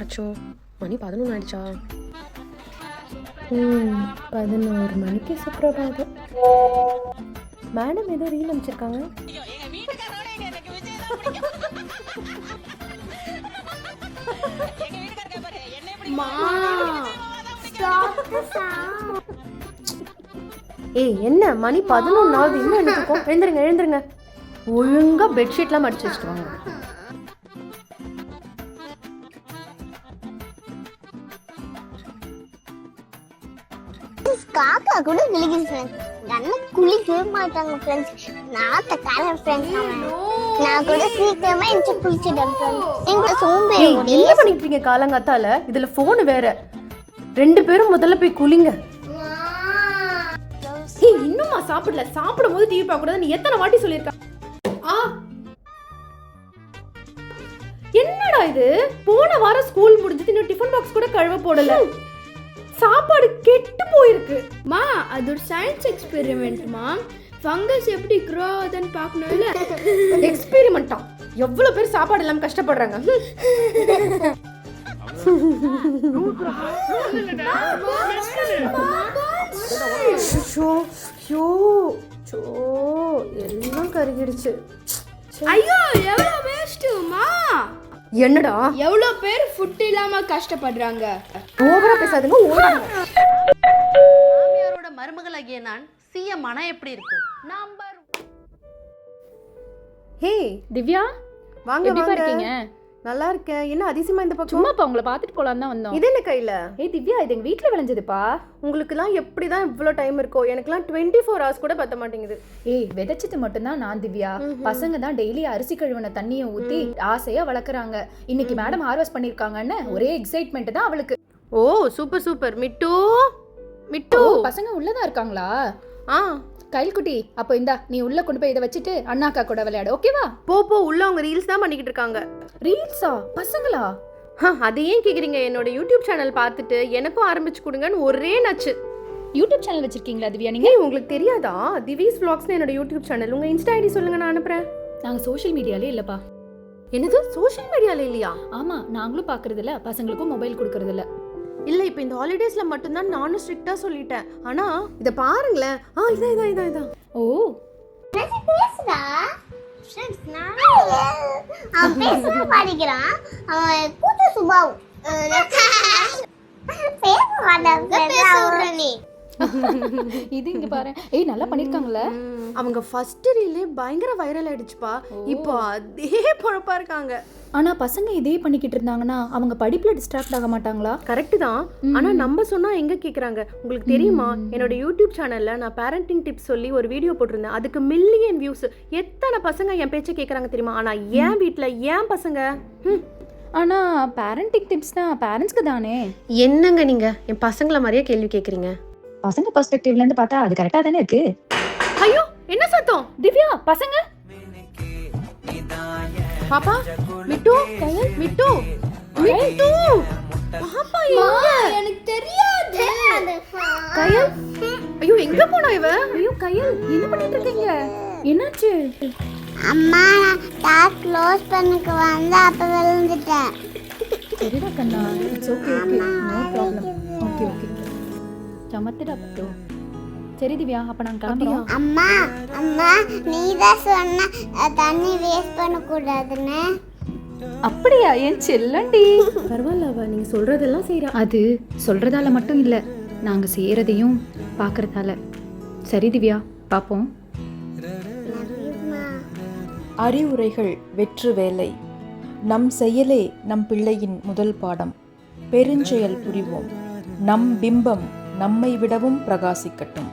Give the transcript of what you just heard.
அச்சோ, மணி 11 ஆயிடுச்சா? 11 மணிக்கு சுப்பிரபாதம். மேடம் ஏதோ ரீல் அனுப்பிச்சிருக்காங்க. ஏய் என்ன மணி 11 ஆகுது, இன்னும் என்னத்துக்கும்? எழுந்துருங்க. ஒழுங்கா பெட்ஷீட்லாம் மடிச்சு வச்சுட்டு வாங்க. காக்கா கூட கிளிக்குது ஃப்ரெண்ட்ஸ். அண்ணன் குளிக்கவே மாட்டாங்க ஃப்ரெண்ட்ஸ். நாத்தக்காரன் ஃப்ரெண்ட்ஸ். நான் கூட சீக்கிரமா எந்திச்சு குளிச்சிட்டேன் ஃப்ரெண்ட்ஸ். எங்க சோம்பேறி என்ன பண்ணிட்டு இருக்கீங்க காலங்காத்தால? இதுல போன் வேற. 2 பேரும் முதல்ல போய் குளிங்க. ஏய் இன்னுமா சாப்பிடல? சாப்பிடும்போது டிவி பார்க்க கூடாது. நீ எத்தனை வாட்டி சொல்லிருக்க? என்னடா இது? போன வாரம் ஸ்கூல் முடிஞ்சது, இன்னும் டிஃபன் பாக்ஸ் கூட கழுவ போடல. சாப்பாடு கெட்டு போயிருக்கு. மா அது ஒரு சயின்ஸ் எக்ஸ்பெரிமெண்ட்மா. ஃபங்கஸ் எப்படி க்ரோ ஆகுதுன்னு பார்க்கணும் இல்ல? எக்ஸ்பெரிமெண்டா? எவ்வளவு பேர் சாப்பாடு இல்லாம கஷ்டப்படுறாங்க. எல்லாம் கருகிடுச்சு. ஐயோ எவ்வளவு வேஸ்ட்டுமா. என்னடா எவ்வளவு பேர் ஃபுட் இல்லாம கஷ்டப்படுறாங்க. ஓவரா பேசாதீங்க, ஓடுங்க. மாமியாரோட மருமகளாகிய நான் சிஎம் ஆனா எப்படி இருக்கும்? நம்பர். ஹே திவ்யா, வாங்க எப்படி வாங்க. இருக்கீங்க? நல்லா இருக்கேன். என்ன அதிசயமா இந்த பக்கம்? சும்மாப்பா உங்களை பார்த்துட்டு போலான்னு தான் வந்தோம். இது என்ன கையில? ஏய் திவ்யா, இது எங்க வீட்ல விளைஞ்சதுப்பா. உங்களுக்குலாம் எப்படிதான் இவ்வளோ டைம் இருக்கோ? எனக்குலாம் 24 hours கூட பத்த மாட்டேங்குது. ஏய் விதைச்சது மட்டும்தான் நான் திவ்யா. பசங்க தான் டெய்லி அரிசி கழுவின தண்ணியை ஊத்தி ஆசையா வளர்க்குறாங்க. இன்னைக்கு மேடம் ஹார்வெஸ்ட் பண்ணிருக்காங்கன்னு ஒரே எக்ஸைட்மெண்ட் தான் அவளுக்கு. ஓ சூப்பர் சூப்பர். மிட்டு மிட்டு பசங்க உள்ளதான் இருக்காங்களா? ஆ கைல்குட்டி, அப்போ இந்தா நீ உள்ள கொண்டு போய் இதை வச்சுட்டு அண்ணாக்கா கூட விளையாடு, ஓகேவா? போ உள்ள அவங்க ரீல்ஸ் தான் பண்ணிக்கிட்டு இருக்காங்க. ரீல்ஸா? பசங்களா? அதை ஏன் கேக்குறீங்க? என்னோட யூடியூப் சேனல் பார்த்துட்டு எனக்கும் ஆரம்பிச்சு கொடுங்கன்னு ஒரே நச்சு. யூடியூப் சேனல் வச்சிருக்கீங்களா திவ்யா நீங்க? உங்களுக்கு தெரியாதா? திவிஸ் vlogsனு என்னோட யூடியூப் சேனல். உங்க இன்ஸ்டா ஐடி சொல்லுங்க, நான் அனுப்புறேன். நாங்க சோஷியல் மீடியாலே இல்லப்பா. என்னது சோஷியல் மீடியால இல்லையா? ஆமா, நாங்களும் பாக்குறது இல்ல, பசங்களுக்கும் மொபைல் கொடுக்கறது இல்ல. இல்ல இப்போ இந்த ஹாலிடேஸ்ல மட்டும் தான் நானும் ஸ்ட்ரிக்ட்டா சொல்லிட்டேன். ஆனா இத பாருங்களேன். இதான் ஓ பேசுடா ஃப்ரெண்ட்ஸ். அவன் பேச படிக்கிறான். அவன் கூத்து சுபாவம் பேச மாட்டான். பேசுற நீ இது இங்க பாரு. ஏய் நல்லா பண்ணிருக்காங்கல்ல. அவங்க ஃபர்ஸ்ட் ரீலே பயங்கர வைரல் ஆயிடுச்சுப்பா. இப்போ அதே பொழப்பா இருக்காங்க. ஆனா பசங்க இதே பண்ணிக்கிட்டு இருந்தாங்கன்னா அவங்க படிப்புல டிஸ்ட்ராக்ட் ஆக மாட்டாங்களா? கரெக்ட் தான். ஆனா நம்ம சொன்னா எங்க கேக்குறாங்க? உங்களுக்கு தெரியுமா, என்னோட யூடியூப் சேனல்ல நான் பேரண்டிங் டிப்ஸ் சொல்லி ஒரு வீடியோ போட்டிருந்தேன். அதுக்கு மில்லியன் வியூஸ். எத்தனை பசங்க என் பேச்சை கேக்குறாங்க தெரியுமா? ஆனா என் வீட்ல என் பசங்க ஆனா பேரண்டிங் டிப்ஸ்னா பேரண்ட்ஸ்க்கு தானே. என்னங்க நீங்க என் பசங்கள மாதிரியே கேள்வி கேக்குறீங்க? பசங்க பெர்ஸ்பெக்டிவ்ல இருந்து பார்த்தா அது கரெக்ட்டா தானே இருக்கு. ஐயோ என்ன சத்தம்? திவ்யா, பசங்க. பாப்பா மிட்டு மிட்டு மிட்டு பாப்பா எனக்கு தெரியாது. கயல். ஐயோ எங்க போனா இவ? ஐயோ கயல், என்ன பண்ணிட்டு இருக்கீங்க? என்னாச்சு? அம்மா டாப் க்ளோஸ் பண்ணக்கு வந்து அப்ப விழுந்துட்டேன். சரிடா கண்ணா, it's okay okay, no problem. Okay okay, சமத்துடா பட்டோ. சரி திவ்யா, அப்ப நான் கிளம்புறோம். அம்மா அம்மா நீ தான் சொன்ன தண்ணி வேஸ்ட் பண்ண கூடாதுன்னு. அப்படியா என் செல்லண்டி? பரவாயில்ல, நீங்க சொல்றதெல்லாம் செய்யறா. அது சொல்றதால மட்டும் இல்ல, நாங்க செய்யறதையும் பாக்குறதால. சரி திவ்யா, பாப்போம். அறிவுரைகள் வெற்று வேலை. நம் செயலே நம் பிள்ளையின் முதல் பாடம். பெருஞ்செயல் புரிவோம். நம் பிம்பம் நம்மை விடவும் பிரகாசிக்கட்டும்.